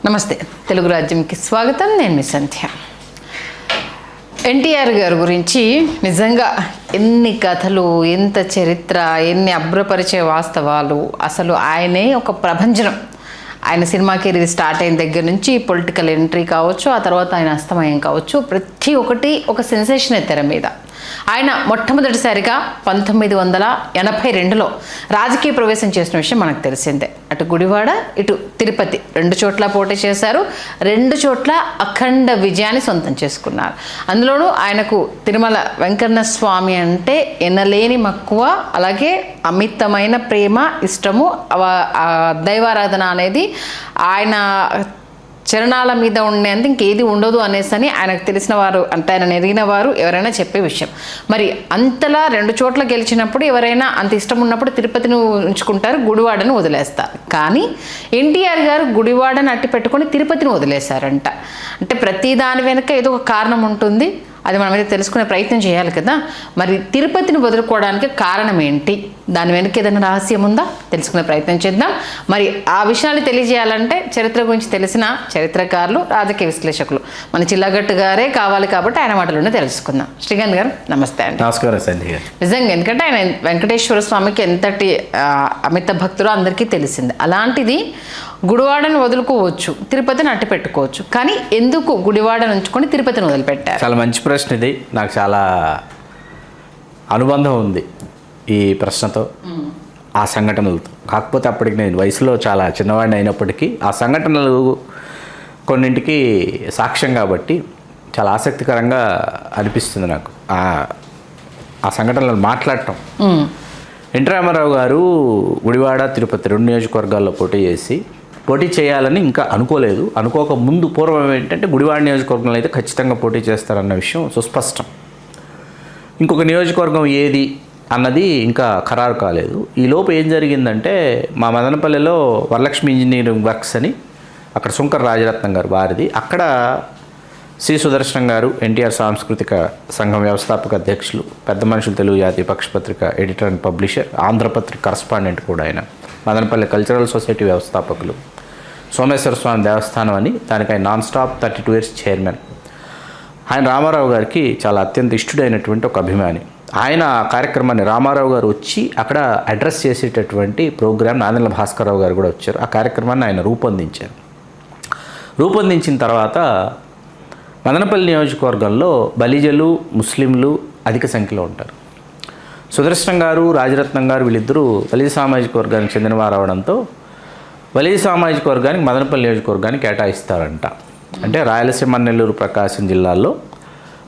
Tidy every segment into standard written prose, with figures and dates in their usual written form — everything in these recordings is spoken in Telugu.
నమస్తే తెలుగు రాజ్యంకి స్వాగతం. నేను మీ సంధ్య. ఎన్టీఆర్ గారి గురించి నిజంగా ఎన్ని కథలు, ఎంత చరిత్ర, ఎన్ని అభ్రపరిచే వాస్తవాలు. అసలు ఆయనే ఒక ప్రభంజనం. ఆయన సినిమా కెరీర్ స్టార్ట్ అయిన దగ్గర నుంచి పొలిటికల్ ఎంట్రీ కావచ్చు, ఆ తర్వాత ఆయన అస్తమయం కావచ్చు, ప్రతి ఒక్కటి ఒక సెన్సేషన్ తెర మీద. ఆయన మొట్టమొదటిసారిగా 1982లో రాజకీయ ప్రవేశం చేసిన విషయం మనకు తెలిసిందే. అటు గుడివాడ, ఇటు తిరుపతి 2 చోట్ల పోటీ చేశారు. 2 చోట్ల అఖండ విజయాన్ని సొంతం చేసుకున్నారు. అందులోనూ ఆయనకు తిరుమల వెంకన్న స్వామి అంటే ఎనలేని మక్కువ, అలాగే అమితమైన ప్రేమ, ఇష్టము. దైవారాధన అనేది ఆయన చరణాల మీద ఉండేంత ఇంకేది ఉండదు అనేసని ఆయనకు తెలిసిన వారు, అంటే ఆయన ఎరిగిన వారు ఎవరైనా చెప్పే విషయం. మరి అంతలా 2 చోట్ల గెలిచినప్పుడు ఎవరైనా అంత ఇష్టం ఉన్నప్పుడు తిరుపతిని ఉంచుకుంటారు, గుడివాడను వదిలేస్తారు. కానీ ఎన్టీఆర్ గారు గుడివాడను అట్టి పెట్టుకొని తిరుపతిని వదిలేశారంట. అంటే ప్రతి దాని వెనుక ఏదో ఒక కారణం ఉంటుంది. అది మనం అయితే తెలుసుకునే ప్రయత్నం చేయాలి కదా. మరి తిరుపతిని వదులుకోవడానికి కారణం ఏంటి, దాని వెనక ఏదైనా రహస్యం ఉందా, తెలుసుకునే ప్రయత్నం చేద్దాం. మరి ఆ విషయాన్ని తెలియజేయాలంటే చరిత్ర గురించి తెలిసిన చరిత్రకారులు, రాజకీయ విశ్లేషకులు మన చిల్లగట్టు గారే కావాలి. కాబట్టి ఆయన మాటలోనే తెలుసుకుందాం. శ్రీకాంత్ గారు నమస్తే అండి. నమస్కారం సంధ్య గారు. నిజంగా ఎందుకంటే ఆయన వెంకటేశ్వర స్వామికి ఎంతటి అమిత భక్తులు అందరికీ తెలిసింది. అలాంటిది గుడివాడను వదులుకోవచ్చు, తిరుపతిని అట్టి పెట్టుకోవచ్చు, కానీ ఎందుకు గుడివాడను ఉంచుకొని తిరుపతిని వదిలిపెట్టారు? చాలా మంచి ప్రశ్న ఇది. నాకు చాలా అనుబంధం ఉంది ఈ ప్రశ్నతో, ఆ సంఘటనలతో. కాకపోతే అప్పటికి నేను వయసులో చాలా చిన్నవాడిని అయినప్పటికీ ఆ సంఘటనలు కొన్నింటికి సాక్ష్యం కాబట్టి చాలా ఆసక్తికరంగా అనిపిస్తుంది నాకు ఆ సంఘటనలు మాట్లాడటం. ఎన్టీ రామారావు గారు గుడివాడ, తిరుపతి 2 నియోజకవర్గాల్లో పోటీ చేయాలని ఇంకా అనుకోలేదు. అనుకోక ముందు పూర్వం ఏంటంటే గుడివాడ నియోజకవర్గంలో అయితే ఖచ్చితంగా పోటీ చేస్తారన్న విషయం సుస్పష్టం. ఇంకొక నియోజకవర్గం ఏది అన్నది ఇంకా ఖరారు కాలేదు. ఈ లోపు ఏం జరిగిందంటే, మా మదనపల్లిలో వరలక్ష్మి ఇంజనీరింగ్ వర్క్స్ అని అక్కడ శంకర్ రాజరత్నం గారు వారిది, అక్కడ శ్రీ సుదర్శనం గారు ఎన్టీఆర్ సాంస్కృతిక సంఘం వ్యవస్థాపక అధ్యక్షులు, పెద్ద మనుషులు తెలుగు జాతీయ పక్షపత్రిక editor and publisher, Andhrapatrika correspondent కూడా ఆయన, మదనపల్లి కల్చరల్ సొసైటీ వ్యవస్థాపకులు, సోమేశ్వర స్వామి దేవస్థానం అని దానికి ఆయన నాన్ స్టాప్ 32 years చైర్మన్. ఆయన రామారావు గారికి చాలా అత్యంత ఇష్టడైనటువంటి ఒక అభిమాని. ఆయన ఆ కార్యక్రమాన్ని రామారావు గారు వచ్చి అక్కడ అడ్రస్ చేసేటటువంటి ప్రోగ్రామ్ నాదెండ్ల భాస్కరరావు గారు కూడా వచ్చారు. ఆ కార్యక్రమాన్ని ఆయన రూపొందించిన తర్వాత మదనపల్లి నియోజకవర్గంలో బలిజలు, ముస్లింలు అధిక సంఖ్యలో ఉంటారు. సుదర్శనం గారు, రాజరత్నం గారు వీళ్ళిద్దరూ బలిజ సామాజిక వర్గానికి చెందిన వారు అవడంతో బలిజ సామాజిక వర్గానికి మదనపల్లి నియోజకవర్గానికి కేటాయిస్తారంట. అంటే రాయలసీమ, నెల్లూరు, ప్రకాశం జిల్లాల్లో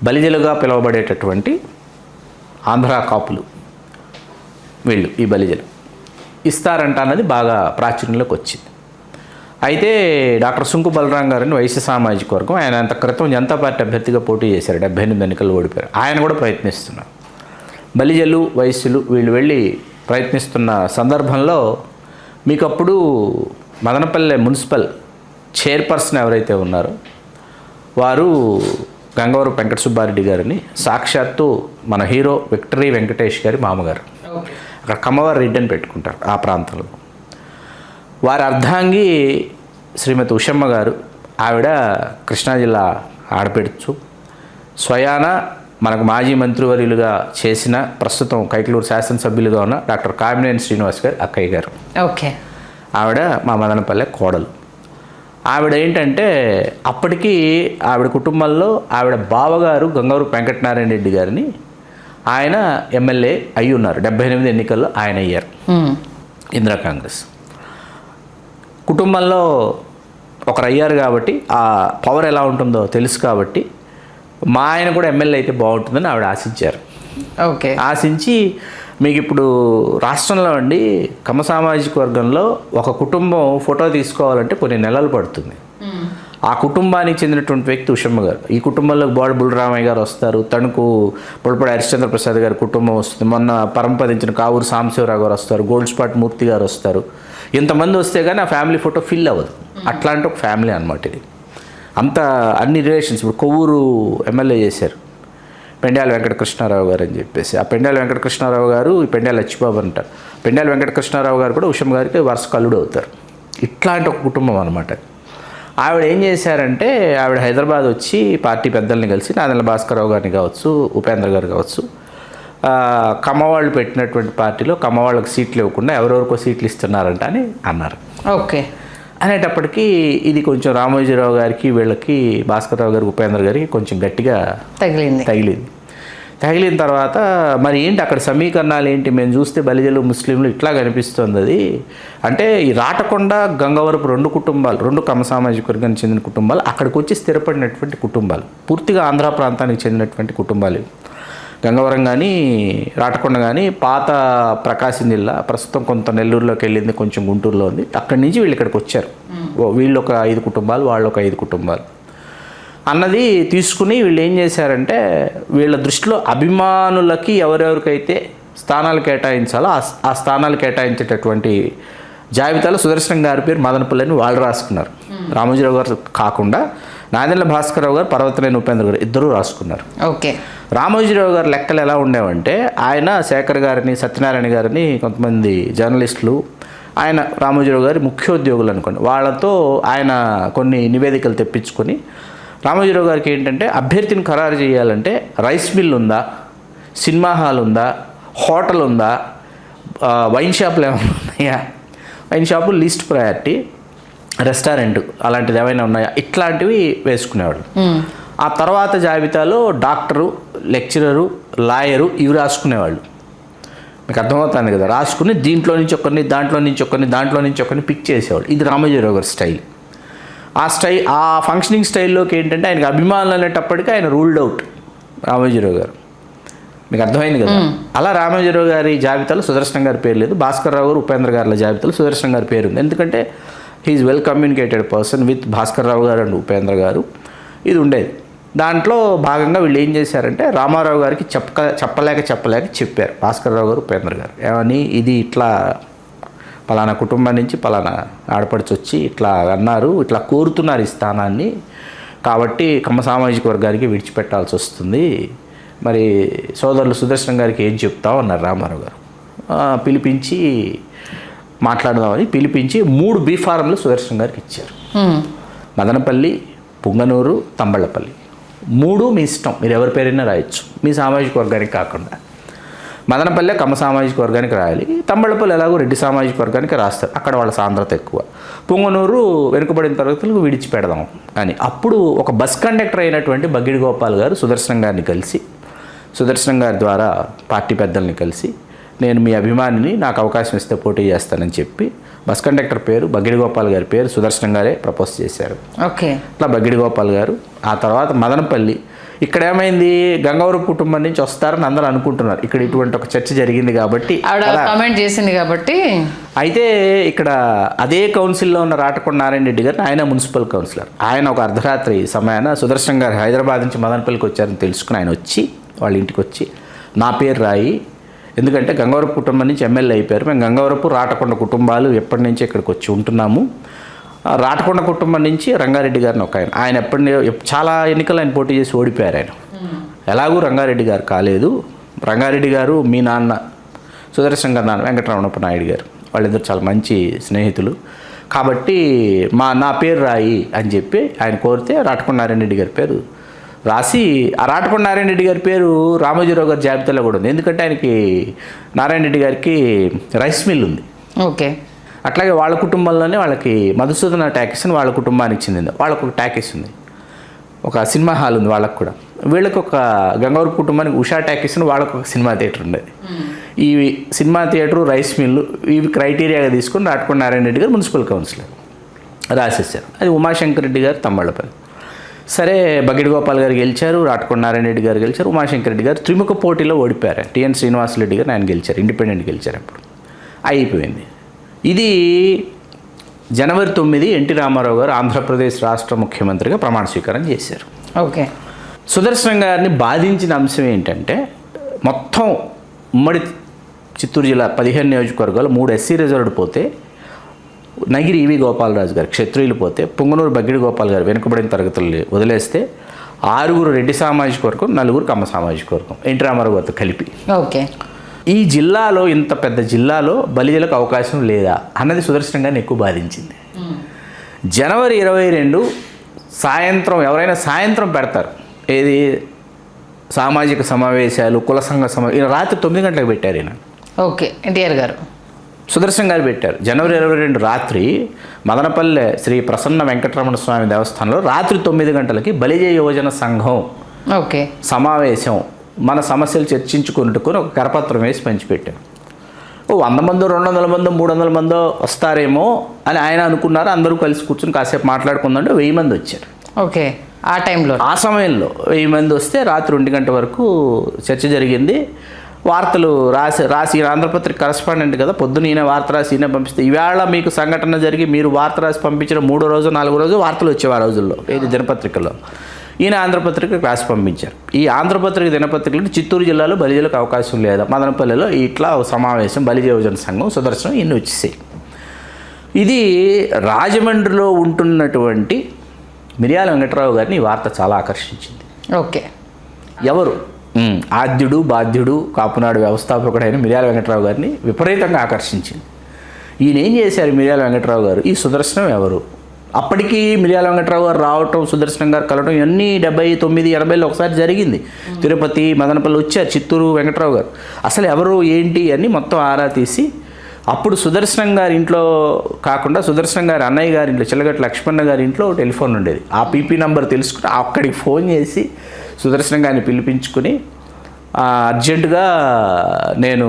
బలిజలుగా పిలువబడేటటువంటి ఆంధ్ర కాపులు వీళ్ళు, ఈ బలిజలు ఇస్తారంట అన్నది బాగా ప్రాచుర్యంలోకి వచ్చింది. అయితే డాక్టర్ సుంకు బలరాం గారిని వైశ్య సామాజిక వర్గం, ఆయన అంత క్రితం జనతా పార్టీ అభ్యర్థిగా పోటీ చేశారు, 78 ఎన్నికల్లో ఓడిపోయారు. ఆయన కూడా ప్రయత్నిస్తున్నారు. బలిజలు, వైశ్యులు వీళ్ళు వెళ్ళి ప్రయత్నిస్తున్న సందర్భంలో మీకు అప్పుడు మదనపల్లె మున్సిపల్ చైర్పర్సన్ ఎవరైతే ఉన్నారో వారు గంగవరం వెంకట సుబ్బారెడ్డి గారిని, సాక్షాత్తు మన హీరో విక్టరీ వెంకటేష్ గారి మామగారు, అక్కడ కమ్మవారి రెడ్డి అని పెట్టుకుంటారు ఆ ప్రాంతంలో. వారి అర్ధాంగి శ్రీమతి ఉషమ్మ గారు, ఆవిడ కృష్ణా జిల్లా ఆడపెడుచు, స్వయాన మనకు మాజీ మంత్రివర్యులుగా చేసిన, ప్రస్తుతం కైకలూరు శాసనసభ్యులుగా ఉన్న డాక్టర్ కామినేని శ్రీనివాస్ గారు అక్కయ్య గారు. ఓకే. ఆవిడ మా మదనపల్లె కోడలు. ఆవిడ ఏంటంటే అప్పటికి ఆవిడ కుటుంబంలో ఆవిడ బావగారు గంగవరపు వెంకటనారాయణ రెడ్డి గారిని ఆయన ఎమ్మెల్యే అయి ఉన్నారు. 78 ఎన్నికల్లో ఆయన అయ్యారు, ఇందిరా కాంగ్రెస్. కుటుంబంలో ఒకరు అయ్యారు కాబట్టి ఆ పవర్ ఎలా ఉంటుందో తెలుసు కాబట్టి మా ఆయన కూడా ఎమ్మెల్యే అయితే బాగుంటుందని ఆవిడ ఆశించారు. ఓకే. ఆశించి మీకు ఇప్పుడు రాష్ట్రంలో అండి కమ్మ సామాజిక వర్గంలో ఒక కుటుంబం ఫోటో తీసుకోవాలంటే కొన్ని నెలలు పడుతుంది. ఆ కుటుంబానికి చెందినటువంటి వ్యక్తి ఉషమ్మ గారు. ఈ కుటుంబంలో బోడ బుల్రామయ్య గారు వస్తారు, తణుకు పుల్పడి హరిశ్చంద్ర ప్రసాద్ గారి కుటుంబం వస్తుంది, మొన్న పరంపదించిన కావూరు సాంబశివరావు గారు వస్తారు, గోల్డ్ స్పాట్ మూర్తి గారు వస్తారు. ఇంతమంది వస్తే కానీ ఆ ఫ్యామిలీ ఫోటో ఫిల్ అవ్వదు. అట్లాంటి ఒక ఫ్యామిలీ అనమాట ఇది. అంత అన్ని రిలేషన్స్. ఇప్పుడు కొవ్వూరు ఎమ్మెల్యే చేశారు పెండ్యాల వెంకటకృష్ణారావు గారు అని చెప్పేసి. ఆ పెండ్యాల వెంకటకృష్ణారావు గారు ఈ పెండ్యాల లచ్చిబాబు అంటారు. పెండ్యాల వెంకటకృష్ణారావు గారు కూడా ఉషమ్మ గారికి వరుస కల్లుడు అవుతారు. ఇట్లాంటి ఒక కుటుంబం అనమాట. ఆవిడ ఏం చేశారంటే ఆవిడ హైదరాబాద్ వచ్చి పార్టీ పెద్దల్ని కలిసి నాదెండ్ల భాస్కరరావు గారిని కావచ్చు, ఉపేంద్ర గారు కావచ్చు, కమ్మవాళ్ళు పెట్టినటువంటి పార్టీలో కమ్మవాళ్ళకి సీట్లు ఇవ్వకుండా ఎవరెవరికో సీట్లు ఇస్తున్నారంట అని అన్నారు. ఓకే. అనేటప్పటికీ ఇది కొంచెం రామోజీరావు గారికి, వీళ్ళకి, భాస్కరరావు గారికి, ఉపేంద్ర గారికి కొంచెం గట్టిగా తగిలిన తర్వాత మరి ఏంటి అక్కడ సమీకరణాలు ఏంటి, మేము చూస్తే బలిజలు ముస్లింలు ఇట్లా కనిపిస్తుంది. అది అంటే ఈ రాటకొండ, గంగవరపు రెండు కుటుంబాలు, రెండు కమ్మ సామాజిక వర్గానికి చెందిన కుటుంబాలు అక్కడికి వచ్చి స్థిరపడినటువంటి కుటుంబాలు, పూర్తిగా ఆంధ్ర ప్రాంతానికి చెందినటువంటి కుటుంబాలు. గంగవరం కానీ రాటకొండ కానీ పాత ప్రకాశం జిల్లా, ప్రస్తుతం కొంత నెల్లూరులోకి వెళ్ళింది, కొంచెం గుంటూరులో ఉంది. అక్కడి నుంచి వీళ్ళు ఇక్కడికి వచ్చారు. వీళ్ళు ఒక 5 కుటుంబాలు, వాళ్ళు ఒక 5 కుటుంబాలు అన్నది తీసుకుని వీళ్ళు ఏం చేశారంటే వీళ్ళ దృష్టిలో అభిమానులకి ఎవరెవరికైతే స్థానాలు కేటాయించాలో ఆ స్థానాలు కేటాయించేటటువంటి జాబితాలో సుదర్శనం గారి పేరు మదనపల్లి అని వాళ్ళు రాసుకున్నారు. రామోజీరావు గారు కాకుండా నాదెండ్ల భాస్కరరావు గారు, పర్వతనేని ఉపేంద్ర గారు ఇద్దరూ రాసుకున్నారు. ఓకే. రామోజీరావు గారు లెక్కలు ఎలా ఉండేవంటే ఆయన శేఖర్ గారిని, సత్యనారాయణ గారిని, కొంతమంది జర్నలిస్టులు, ఆయన రామోజీరావు గారి ముఖ్యోద్యోగులు అనుకోండి, వాళ్ళతో ఆయన కొన్ని నివేదికలు తెప్పించుకొని రామోజీరావు గారికి ఏంటంటే అభ్యర్థిని ఖరారు చేయాలంటే రైస్ మిల్ ఉందా, సినిమా హాల్ ఉందా, హోటల్ ఉందా, వైన్ షాపులు ఏమైనా ఉన్నాయా, wine shop least priority, restaurant అలాంటిది ఏమైనా ఉన్నాయా, ఇట్లాంటివి వేసుకునేవాడు. ఆ తర్వాత జాబితాలో డాక్టరు, లెక్చరరు, లాయరు ఇవి రాసుకునేవాళ్ళు. మీకు అర్థమవుతుంది కదా. రాసుకుని దీంట్లో నుంచి ఒకరిని, దాంట్లో నుంచి ఒకరిని, దాంట్లో నుంచి ఒకరిని పిక్ చేసేవాళ్ళు. ఇది రామోజీరావు గారి స్టైల్. ఆ ఫంక్షనింగ్ స్టైల్లోకి ఏంటంటే ఆయనకి అభిమానులు అనేటప్పటికీ ఆయన రూల్డ్ అవుట్ రామోజీరావు గారు. మీకు అర్థమైంది కదా. అలా రామోజీరావు గారి జాబితాలో సుదర్శనం గారి పేరు లేదు. భాస్కర్రావు గారు, ఉపేంద్ర గారుల జాబితాలో సుదర్శనం గారి పేరు ఉంది. ఎందుకంటే he is well communicated person with Bhaskar Rao garu and Upendra గారు. ఇది ఉండేది. దాంట్లో భాగంగా వీళ్ళు ఏం చేశారంటే రామారావు గారికి చెప్పలేక చెప్పారు భాస్కర్రావు గారు, ఉపేంద్ర గారు. ఏమని, ఇది ఇట్లా పలానా కుటుంబం నుంచి పలానా ఆడపడిచి వచ్చి ఇట్లా అన్నారు, ఇట్లా కోరుతున్నారు ఈ స్థానాన్ని, కాబట్టి కమ్మ సామాజిక వర్గానికి విడిచిపెట్టాల్సి వస్తుంది, మరి సోదరులు సుదర్శనం గారికి ఏం చెప్తావు అన్నారు రామారావు గారు. పిలిపించి మాట్లాడదామని పిలిపించి 3 బీ ఫారంలు సుదర్శనం గారికి ఇచ్చారు. మదనపల్లి, పుంగనూరు, తంబళ్ళపల్లి 3 మీ ఇష్టం, మీరు ఎవరి పేరైనా రాయొచ్చు, మీ సామాజిక వర్గానికి కాకుండా. మదనపల్లె కమ్మ సామాజిక వర్గానికి రాయాలి, తంబళ్ళపల్లి ఎలాగో రెడ్డి సామాజిక వర్గానికి రాస్తారు, అక్కడ వాళ్ళ సాంద్రత ఎక్కువ. పుంగనూరు వెనుకబడిన తరగతులకు విడిచిపెడదాం అని. అప్పుడు ఒక బస్ కండక్టర్ అయినటువంటి బగ్గిడి గోపాల్ గారు సుదర్శనం గారిని కలిసి, సుదర్శనం గారి ద్వారా పార్టీ పెద్దల్ని కలిసి, నేను మీ అభిమానిని, నాకు అవకాశం ఇస్తే పోటీ చేస్తానని చెప్పి బస్ కండక్టర్ పేరు బగ్గిడి గోపాల్ గారి పేరు సుదర్శనం గారే ప్రపోజ్ చేశారు. ఓకే. అట్లా బగ్గిడి గోపాల్ గారు. ఆ తర్వాత మదనపల్లి. ఇక్కడ ఏమైంది, గంగవరపు కుటుంబం నుంచి వస్తారని అందరూ అనుకుంటున్నారు. ఇక్కడ ఇటువంటి ఒక చర్చ జరిగింది కాబట్టి, కామెంట్ చేసింది కాబట్టి. అయితే ఇక్కడ అదే కౌన్సిల్లో ఉన్న రాటకొండ నారాయణ రెడ్డి గారిని, ఆయన మున్సిపల్ కౌన్సిలర్, ఆయన ఒక అర్ధరాత్రి సమయాన సుదర్శన్ గారు హైదరాబాద్ నుంచి మదనపల్లికి వచ్చారని తెలుసుకుని ఆయన వచ్చి వాళ్ళ ఇంటికి వచ్చి నా పేరు రాయి, ఎందుకంటే గంగవరపు కుటుంబం నుంచి ఎమ్మెల్యే అయిపోయారు, మేము గంగవరపు రాటకొండ కుటుంబాలు ఎప్పటి నుంచి ఇక్కడికి వచ్చి ఉంటున్నాము. రాటకొండ కుటుంబం నుంచి రంగారెడ్డి గారిని ఒక ఆయన చాలా ఎన్నికలు ఆయన పోటీ చేసి ఓడిపోయారు. ఆయన ఎలాగూ రంగారెడ్డి గారు కాలేదు. రంగారెడ్డి గారు మీ నాన్న సుదర్శన్ గారు నాన్న వెంకటరమణప్ప నాయుడు గారు, వాళ్ళిద్దరు చాలా మంచి స్నేహితులు, కాబట్టి నా పేరు రాయి అని చెప్పి ఆయన కోరితే రాటకొండ నారాయణ రెడ్డి గారి పేరు రాసి, ఆ రాటకొండ నారాయణ రెడ్డి గారి పేరు రామోజీరావు గారి జాబితాలో కూడా ఉంది. ఎందుకంటే ఆయనకి నారాయణ రెడ్డి గారికి రైస్ మిల్ ఉంది. ఓకే. అట్లాగే వాళ్ళ కుటుంబంలోనే వాళ్ళకి మధుసూదన టాకీస్ అని వాళ్ళ కుటుంబానికి చెందింది, వాళ్ళకు ఒక టాకీస్ ఉంది, ఒక సినిమా హాల్ ఉంది వాళ్ళకు కూడా. వీళ్ళకి ఒక గంగవరపు కుటుంబానికి ఉషా టాకీస్ అని వాళ్ళకు ఒక సినిమా థియేటర్ ఉండేది. ఈ సినిమా థియేటరు, రైస్ మిల్లు ఇవి క్రైటీరియాగా తీసుకుని రాటకొండ నారాయణ రెడ్డి గారు మున్సిపల్ కౌన్సిలర్ రాసేసారు. అది ఉమాశంకర్ రెడ్డి గారు తంబళ్ళపల్లి. సరే, బగ్గిడి గోపాల్ గారు గెలిచారు, రాటకొండ నారాయణ రెడ్డి గారు గెలిచారు, ఉమాశంకర్ రెడ్డి గారు త్రిముఖ పోటీలో ఓడిపోయారు. టిఎన్ శ్రీనివాసరెడ్డి గారు ఆయన గెలిచారు, ఇండిపెండెంట్ గెలిచారు. అప్పుడు అయిపోయింది. ఇది జనవరి 9 ఎన్టీ రామారావు గారు ఆంధ్రప్రదేశ్ రాష్ట్ర ముఖ్యమంత్రిగా ప్రమాణ స్వీకారం చేశారు. ఓకే. సుదర్శనం గారిని బాధించిన అంశం ఏంటంటే, మొత్తం ఉమ్మడి చిత్తూరు జిల్లా 15 నియోజకవర్గాలు 3 ఎస్సీ రిజర్వ్డ్ పోతే, నగిరి ఈవి గోపాలరాజు గారు క్షత్రియులు పోతే, పుంగనూరు బగ్గిడి గోపాల్ గారు వెనుకబడిన తరగతులు వదిలేస్తే 6 రెడ్డి సామాజిక వర్గం, 4 కమ్మ సామాజిక వర్గం, ఎన్టీ రామారావు గారితో కలిపి. ఓకే. ఈ జిల్లాలో, ఇంత పెద్ద జిల్లాలో బలిజలకు అవకాశం లేదా అన్నది సుదర్శనం గారిని ఎక్కువ బాధించింది. జనవరి 22 సాయంత్రం ఎవరైనా సాయంత్రం పెడతారు, ఏది సామాజిక సమావేశాలు, కుల సంఘ ఈయన రాత్రి 9 గంటలకు పెట్టారు. ఈయన ఓకే, ఎన్టీఆర్ గారు సుదర్శన్ గారు పెట్టారు. జనవరి 22 రాత్రి మదనపల్లె శ్రీ ప్రసన్న వెంకటరమణ స్వామి దేవస్థానంలో రాత్రి 9 గంటలకి బలిజ యువజన సంఘం ఓకే సమావేశం, మన సమస్యలు చర్చించుకున్నట్టుకుని ఒక కరపత్రం వేసి పంచిపెట్టారు. 100 మందో 200 మందో 300 మందో వస్తారేమో అని ఆయన అనుకున్నారు. అందరూ కలిసి కూర్చుని కాసేపు మాట్లాడుకుందంటే 1000 మంది వచ్చారు. ఓకే, ఆ టైంలో ఆ సమయంలో 1000 మంది వస్తే రాత్రి 1 గంట వరకు చర్చ జరిగింది. వార్తలు రాసి ఆంధ్రపత్రిక కరస్పాండెంట్ కదా, పొద్దున ఈయన వార్త రాసి ఈయన పంపిస్తే ఇవాళ మీకు సంఘటన జరిగి మీరు వార్త రాసి పంపించిన 3వ రోజు 4వ రోజు వార్తలు వచ్చేవి ఆ రోజుల్లో ఏది దినపత్రికలో. ఈయన ఆంధ్రపత్రిక రాసి పంపించారు. ఈ ఆంధ్రపత్రిక దినపత్రికలు చిత్తూరు జిల్లాలో బలిజలకు అవకాశం లేదా, మదనపల్లిలో ఇట్లా సమావేశం బలిజ యువజన సంఘం సుదర్శనం ఇన్ని వచ్చేసాయి. ఇది రాజమండ్రిలో ఉంటున్నటువంటి మిరియాల వెంకటరావు గారిని ఈ వార్త చాలా ఆకర్షించింది. ఓకే, ఎవరు ఆద్యుడు బాధ్యుడు కాపునాడు వ్యవస్థాపకుడైన మిరియాల వెంకటరావు గారిని విపరీతంగా ఆకర్షించింది. ఈయన ఏం చేశారు మిరియాల వెంకటరావు గారు, ఈ సుదర్శనం ఎవరు? అప్పటికి మిరియాల వెంకటరావు గారు రావటం, సుదర్శనం గారు కలవటం ఇవన్నీ 79, 80లో ఒకసారి జరిగింది. తిరుపతి, మదనపల్లి వచ్చారు, చిత్తూరు వెంకటరావు గారు. అసలు ఎవరు ఏంటి అని మొత్తం ఆరా తీసి అప్పుడు సుదర్శనం గారి ఇంట్లో కాకుండా సుదర్శనం గారి అన్నయ్య గారి ఇంట్లో చిల్లగట్ల లక్ష్మణ గారి ఇంట్లో టెలిఫోన్ ఉండేది. ఆ పీపీ నంబర్ తెలుసుకుని అక్కడికి ఫోన్ చేసి సుదర్శనం గారిని పిలిపించుకుని అర్జెంటుగా నేను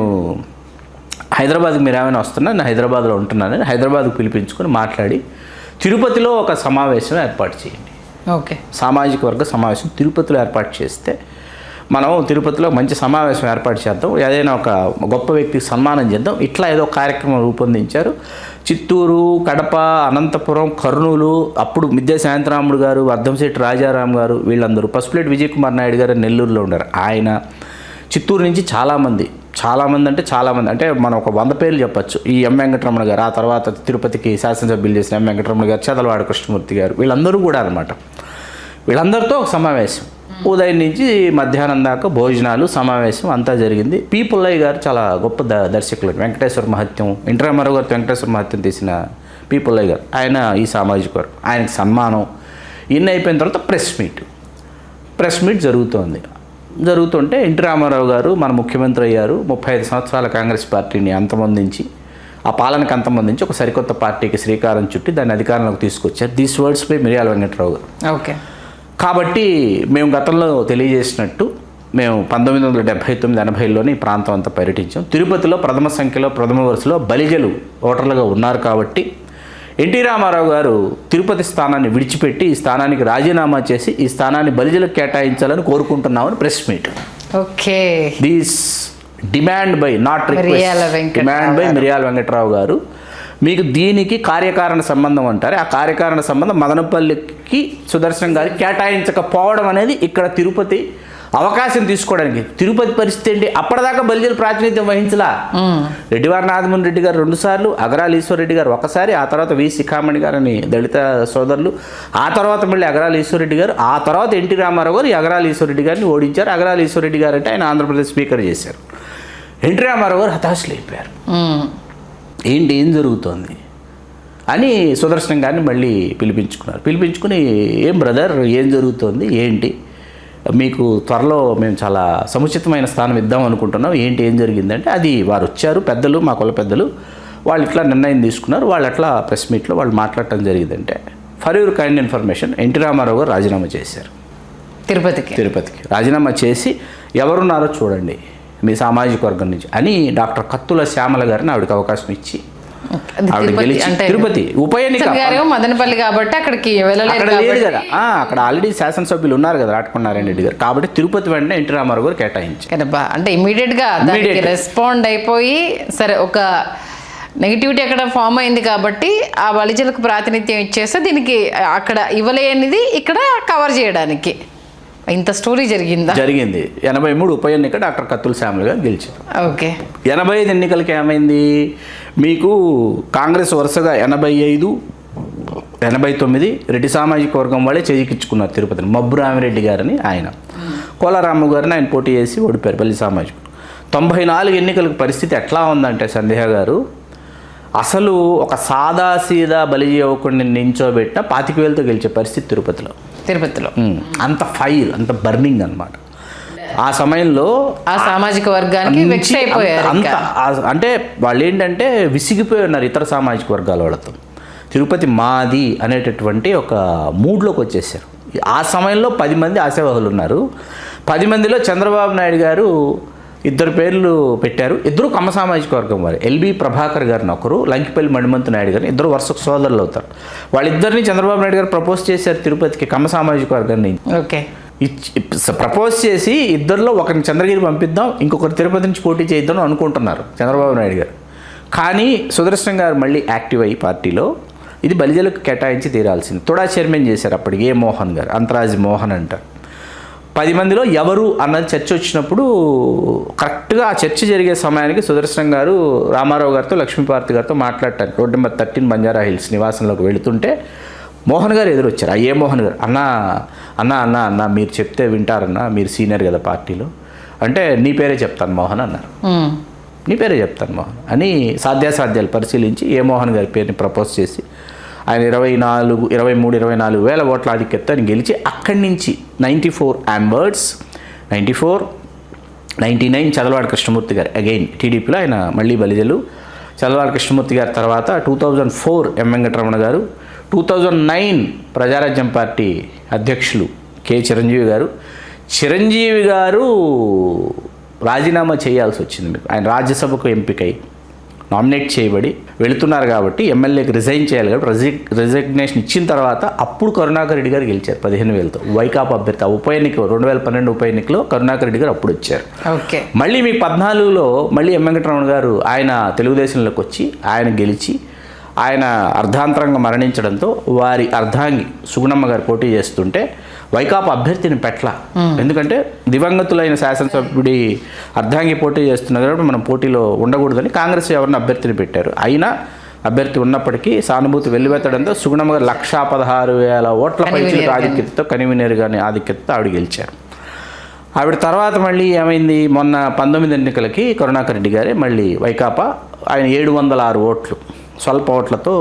హైదరాబాద్కి మీరు ఏమైనా వస్తున్నా, నేను హైదరాబాద్లో ఉంటున్నానని హైదరాబాద్కి పిలిపించుకొని మాట్లాడి తిరుపతిలో ఒక సమావేశం ఏర్పాటు చేయండి. ఓకే, సామాజిక వర్గ సమావేశం తిరుపతిలో ఏర్పాటు చేస్తే మనం తిరుపతిలో మంచి సమావేశం ఏర్పాటు చేద్దాం, ఏదైనా ఒక గొప్ప వ్యక్తికి సన్మానం చేద్దాం, ఇట్లా ఏదో కార్యక్రమం రూపొందించారు. చిత్తూరు, కడప, అనంతపురం, కర్నూలు, అప్పుడు మిద్దె శాంతరాముడు గారు, వర్ధంశెట్టి రాజారాం గారు, వీళ్ళందరూ, పసుపులేటి విజయ్ కుమార్ నాయుడు గారు నెల్లూరులో ఉన్నారు. ఆయన చిత్తూరు నుంచి చాలామంది అంటే మనం ఒక 100 పేర్లు చెప్పచ్చు. ఈ ఎం వెంకటరమణ గారు, ఆ తర్వాత తిరుపతికి శాసనసభ్యులు చేసిన ఎం వెంకటరమణ గారు, చదలవాడ కృష్ణమూర్తి గారు, వీళ్ళందరూ కూడా అనమాట. వీళ్ళందరితో ఒక సమావేశం, ఉదయం నుంచి మధ్యాహ్నం దాకా భోజనాలు, సమావేశం అంతా జరిగింది. పి పుల్లయ్య గారు చాలా గొప్ప దర్శకులు, వెంకటేశ్వర మహత్యం, ఎన్టీ రామారావు గారు వెంకటేశ్వర మహత్యం తీసిన పి పుల్లయ్య గారు, ఆయన ఈ సామాజిక వర్గం, ఆయనకి సన్మానం ఇన్ని అయిపోయిన తర్వాత ప్రెస్ మీట్ జరుగుతుంటే ఎన్టీ రామారావు గారు మన ముఖ్యమంత్రి అయ్యారు, 35 సంవత్సరాల కాంగ్రెస్ పార్టీని అంతమొందించి, ఆ పాలనకు అంతమొందించి ఒక సరికొత్త పార్టీకి శ్రీకారం చుట్టి దాన్ని అధికారంలోకి తీసుకొచ్చారు. These words by Miriyala Venkatarao గారు. ఓకే, కాబట్టి మేము గతంలో తెలియజేసినట్టు మేము 1979, 80లోనే ఈ ప్రాంతం అంతా పర్యటించాం. తిరుపతిలో ప్రథమ వరుసలో బలిజలు ఓటర్లుగా ఉన్నారు. కాబట్టి ఎన్టీ రామారావు గారు తిరుపతి స్థానాన్ని విడిచిపెట్టి ఈ స్థానానికి రాజీనామా చేసి ఈ స్థానాన్ని బలిజలకు కేటాయించాలని కోరుకుంటున్నామని press meet. Okay, this demand by not request, demand by Miriyala Venkatarao గారు. మీకు దీనికి కార్యకారణ సంబంధం అంటారు. ఆ కార్యకారణ సంబంధం మదనపల్లికి సుదర్శనం గారికి కేటాయించకపోవడం అనేది ఇక్కడ తిరుపతి అవకాశం తీసుకోవడానికి. తిరుపతి పరిస్థితి ఏంటి, అప్పటిదాకా బలిజలు ప్రాతినిధ్యం వహించలా. రెడ్డివారి నాగమోహన్ రెడ్డి గారు 2 సార్లు, అగరాల ఈశ్వరరెడ్డి గారు 1 సారి, ఆ తర్వాత వి శిఖామణి గారని దళిత సోదరులు, ఆ తర్వాత మళ్ళీ అగరాల ఈశ్వరరెడ్డి గారు, ఆ తర్వాత ఎన్టీ రామారావు గారు ఈ అగరాల ఈశ్వరరెడ్డి గారిని ఓడించారు. అగరాల ఈశ్వరరెడ్డి గారు అంటే ఆయన ఆంధ్రప్రదేశ్ స్పీకర్ చేశారు. ఎన్టీ రామారావు గారు హతాశులు అయిపోయారు. ఏం జరుగుతోంది అని సుదర్శనం గారిని మళ్ళీ పిలిపించుకుని ఏం బ్రదర్ ఏం జరుగుతోంది, ఏంటి మీకు త్వరలో మేము చాలా సముచితమైన స్థానం ఇద్దాం అనుకుంటున్నాం, ఏం జరిగిందంటే అది వారు వచ్చారు, పెద్దలు, మా కుల పెద్దలు, వాళ్ళు ఇట్లా నిర్ణయం తీసుకున్నారు. వాళ్ళు అట్లా ప్రెస్ మీట్లో వాళ్ళు మాట్లాడటం జరిగిందంటే for your kind information NT Rama Rao garu రాజీనామా చేశారు. తిరుపతికి రాజీనామా చేసి ఎవరున్నారో చూడండి మీ సామాజిక వర్గం నుంచి అని డాక్టర్ కత్తుల శ్యామల గారిని ఆవిడకి అవకాశం ఇచ్చి ఆవిడ గెలిచి తిరుపతి ఉప ఎన్నిక మదనపల్లి కాబట్టి అక్కడికి అక్కడ లేదు కదా, అక్కడ ఆల్రెడీ శాసనసభ్యులు ఉన్నారు కదా రాటకొండారెడ్డి రెడ్డి గారు, కాబట్టి తిరుపతి వెంటనే ఎన్టీ రామారావు గారు కేటాయించారు. అంటే ఇమీడియట్గా రెస్పాండ్ అయిపోయి సరే ఒక నెగిటివిటీ అక్కడ ఫామ్ అయింది కాబట్టి ఆ బలిజలకు ప్రాతినిధ్యం ఇచ్చేస్తే దీనికి అక్కడ ఇవ్వలేనిది ఇక్కడ కవర్ చేయడానికి ఇంత స్టోరీ జరిగింది. 83 ఉప ఎన్నిక డాక్టర్ కత్తుల శ్యామల గారు గెలిచారు. ఓకే, 85 ఎన్నికలకి ఏమైంది మీకు, కాంగ్రెస్ వరుసగా 85, 89 రెడ్డి సామాజిక వర్గం వాళ్ళే చేజిక్కించుకున్నారు తిరుపతిని. మబ్బురామిరెడ్డి గారని ఆయన, కోలారాము గారిని ఆయన పోటీ చేసి ఓడిపోయారు బలి సామాజిక. 94 ఎన్నికలకు పరిస్థితి ఎట్లా ఉందంటే సందేహ గారు, అసలు ఒక సాదాసీదా బలిజీ యువకుడిని నించోబెట్టిన 25,000తో గెలిచే పరిస్థితి తిరుపతిలో. అంత ఫైర్, అంత బర్నింగ్ అన్నమాట. ఆ సమయంలో ఆ సామాజిక వర్గానికి వెక్స్ అయిపోయారు. అంటే వాళ్ళు ఏంటంటే విసిగిపోయి ఉన్నారు ఇతర సామాజిక వర్గాల వాళ్ళతో. తిరుపతి మాది అనేటటువంటి ఒక మూడ్లోకి వచ్చేసారు. ఆ సమయంలో 10 మంది ఆశావాహులు ఉన్నారు. 10 మందిలో చంద్రబాబు నాయుడు గారు 2 పేర్లు పెట్టారు. 2 కమ్మ సామాజిక వర్గం వారు. ఎల్బి ప్రభాకర్ గారిని ఒకరు, లంకిపల్లి మణిమంతు నాయుడు గారిని, 2 వరుసకు సోదరులు అవుతారు. వాళ్ళిద్దరిని చంద్రబాబు నాయుడు గారు ప్రపోజ్ చేశారు తిరుపతికి కమ్మ సామాజిక వర్గాన్ని. ఓకే, ప్రపోజ్ చేసి 2లో ఒకరిని చంద్రగిరి పంపిద్దాం, ఇంకొకరు తిరుపతి నుంచి పోటీ చేద్దాం అనుకుంటున్నారు చంద్రబాబు నాయుడు గారు. కానీ సుదర్శన్ గారు మళ్ళీ యాక్టివ్ అయ్యి పార్టీలో ఇది బలిజలకు కేటాయించి తీరాల్సింది. తోడా చైర్మన్ చేశారు అప్పటికి ఏ మోహన్ గారు, అంతరాజి మోహన్ అంటారు. 10 మందిలో ఎవరు అన్నది చర్చ వచ్చినప్పుడు కరెక్ట్గా ఆ చర్చ జరిగే సమయానికి సుదర్శన్ గారు రామారావు గారితో లక్ష్మీపార్తి గారితో మాట్లాడటానికి రోడ్ నెంబర్ 13 బంజారా హిల్స్ నివాసంలోకి వెళుతుంటే మోహన్ గారు ఎదురొచ్చారు. ఏ మోహన్ గారు, అన్న మీరు చెప్తే వింటారన్నా, మీరు సీనియర్ కదా పార్టీలో అంటే నీ పేరే చెప్తాను మోహన్ అన్నారు. నీ పేరే చెప్తాను మోహన్ అని సాధ్యాసాధ్యాలు పరిశీలించి ఏ మోహన్ గారి పేరుని ప్రపోజ్ చేసి ఆయన 23-24 వేల ఓట్ల ఆధిక్యతని గెలిచి అక్కడి నుంచి 94 ఆన్వర్డ్స్ 99 చదలవాడ కృష్ణమూర్తి గారు అగైన్ టీడీపీలో ఆయన మళ్ళీ బలిజలు. చదలవాడ కృష్ణమూర్తి గారి తర్వాత 2004 ఎం వెంకటరమణ గారు, 2009 ప్రజారాజ్యం పార్టీ అధ్యక్షులు కె చిరంజీవి గారు రాజీనామా చేయాల్సి వచ్చింది. మీకు ఆయన రాజ్యసభకు ఎంపికై నామినేట్ చేయబడి వెళుతున్నారు కాబట్టి ఎమ్మెల్యేకి రిజైన్ చేయాలి కాబట్టి రిజిగ్నేషన్ ఇచ్చిన తర్వాత అప్పుడు కరుణాకర్ రెడ్డి గారు గెలిచారు 15,000తో. వైకాపా అభ్యర్థి ఆ ఉప ఎన్నిక 2012 ఉప ఎన్నికలో కరుణాకర్ రెడ్డి గారు అప్పుడు వచ్చారు. ఓకే, మళ్ళీ మీకు 14లో మళ్ళీ ఎం వెంకటరమణ గారు ఆయన తెలుగుదేశంలోకి వచ్చి ఆయన గెలిచి ఆయన అర్ధాంతరంగా మరణించడంతో వారి అర్ధాంగి సుగుణమ్మ గారు పోటీ చేస్తుంటే వైకాపా అభ్యర్థిని పెట్ల. ఎందుకంటే దివంగతులైన శాసనసభ్యుడి అర్ధాంగి పోటీ చేస్తున్నారు కాబట్టి మనం పోటీలో ఉండకూడదని కాంగ్రెస్ ఎవరిని అభ్యర్థిని పెట్టారు. అయినా అభ్యర్థి ఉన్నప్పటికీ సానుభూతి వెల్లువెత్తడంతో సుగుణమ్మ గారు 116,000 ఓట్ల పైచిలకు ఆధిక్యతతో కన్వీనర్ గారి ఆధిక్యతతో ఆవిడ గెలిచారు. ఆవిడ తర్వాత మళ్ళీ ఏమైంది, మొన్న 19 ఎన్నికలకి కరుణాకర్ రెడ్డి గారే మళ్ళీ వైకాపా ఆయన 706 ఓట్లు స్వల్ప ఓట్లతో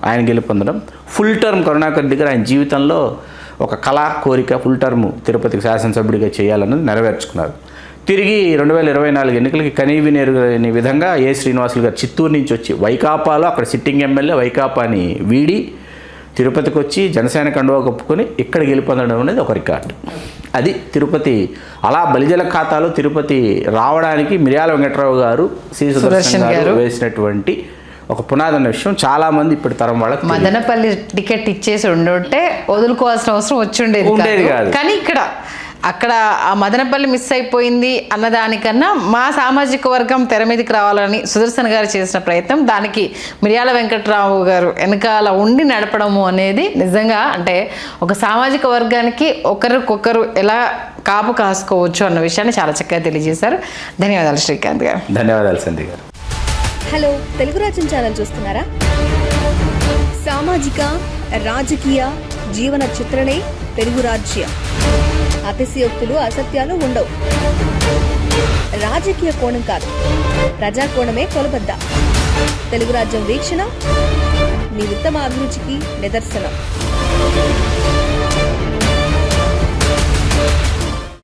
ఆయన గెలుపొందడం. ఫుల్ టర్మ్ కరుణాకర్ రెడ్డి గారు ఆయన జీవితంలో ఒక కళా కోరిక ఫుల్ టర్మ్ తిరుపతికి శాసనసభ్యుడిగా చేయాలన్నది నెరవేర్చుకున్నారు. తిరిగి 2024 ఎన్నికలకి కనీవినేరుని విధంగా ఏ శ్రీనివాసులు గారు చిత్తూరు నుంచి వచ్చి వైకాపాలో అక్కడ సిట్టింగ్ ఎమ్మెల్యే వైకాపాని వీడి తిరుపతికి వచ్చి జనసేన కండువా కప్పుకొని ఇక్కడ గెలుపొందడం అనేది ఒక రికార్డు. అది తిరుపతి అలా బలిజల ఖాతాలో తిరుపతి రావడానికి మిర్యాల వెంకట్రావు గారు, సి సుదర్శన్ గారు వేసినటువంటి ఒక పునాదన్న విషయం చాలామంది ఇప్పుడు తరం వాళ్ళకి. మదనపల్లి టికెట్ ఇచ్చేసి ఉండుంటే వదులుకోవాల్సిన అవసరం ఉండేది కాదు. కానీ అక్కడ ఆ మదనపల్లి మిస్ అయిపోయింది అన్నదానికన్నా మా సామాజిక వర్గం తెర మీదకి రావాలని సుదర్శన్ గారు చేసిన ప్రయత్నం, దానికి మిర్యాల వెంకట్రావు గారు వెనకాల ఉండి నడపడము అనేది నిజంగా అంటే ఒక సామాజిక వర్గానికి ఒకరికొకరు ఎలా కాపు కాసుకోవచ్చు అన్న విషయాన్ని చాలా చక్కగా తెలియజేశారు. ధన్యవాదాలు శ్రీకాంత్ గారు. ధన్యవాదాలు సంధ్య గారు. హలో, తెలుగు రాజ్యం ఛానల్ చూస్తున్నారా? సామాజిక రాజకీయ జీవన చిత్రణే తెలుగు రాజ్యం. అతిశయోక్తులు అసత్యాలు ఉండవు. రాజకీయ కోణం కాదు, ప్రజా కోణమే కొలబద్ద. తెలుగు రాజ్యం వీక్షణ మీ ఉత్తమ అభిరుచికి నిదర్శనం.